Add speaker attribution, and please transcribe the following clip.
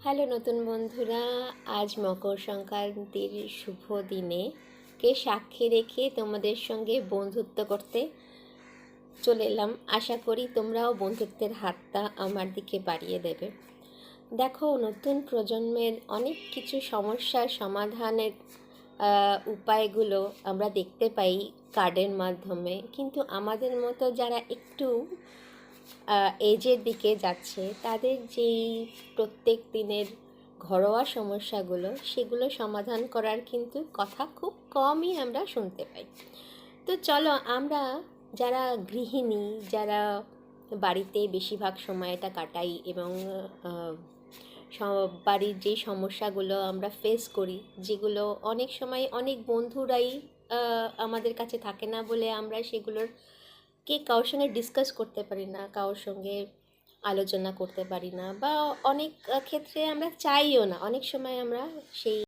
Speaker 1: Hello নতুন বন্ধুরা, আজ মকর সংক্রান্তির শুভ দিনে কে সাক্ষী রেখে তোমাদের সঙ্গে বন্ধুত্ব করতে চলে এলাম। আশা করি তোমরাও বন্ধুত্বের হাতটা আমার দিকে বাড়িয়ে দেবে। দেখো, নতুন প্রজন্মের অনেক কিছু সমস্যার সমাধানের উপায়গুলো আমরা দেখতে পাই কার্ডের মাধ্যমে, কিন্তু আমাদের মতো যারা একটু এজের দিকে যাচ্ছে তাদের যেই প্রত্যেক দিনের ঘরোয়া সমস্যাগুলো সেগুলো সমাধান করার কিন্তু কথা খুব কমই আমরা শুনতে পাই। তো চলো আমরা যারা গৃহিণী, যারা বাড়িতে বেশিরভাগ সময়টা কাটাই এবং বাড়ির যে সমস্যাগুলো আমরা ফেস করি, যেগুলো অনেক সময় অনেক বন্ধুরাই আমাদের কাছে থাকে না বলে আমরা সেগুলোর কারোর সঙ্গে ডিসকাস করতে পারি না, কারোর সঙ্গে আলোচনা করতে পারি না, বা অনেক ক্ষেত্রে আমরা চাইও না। অনেক সময় আমরা সেই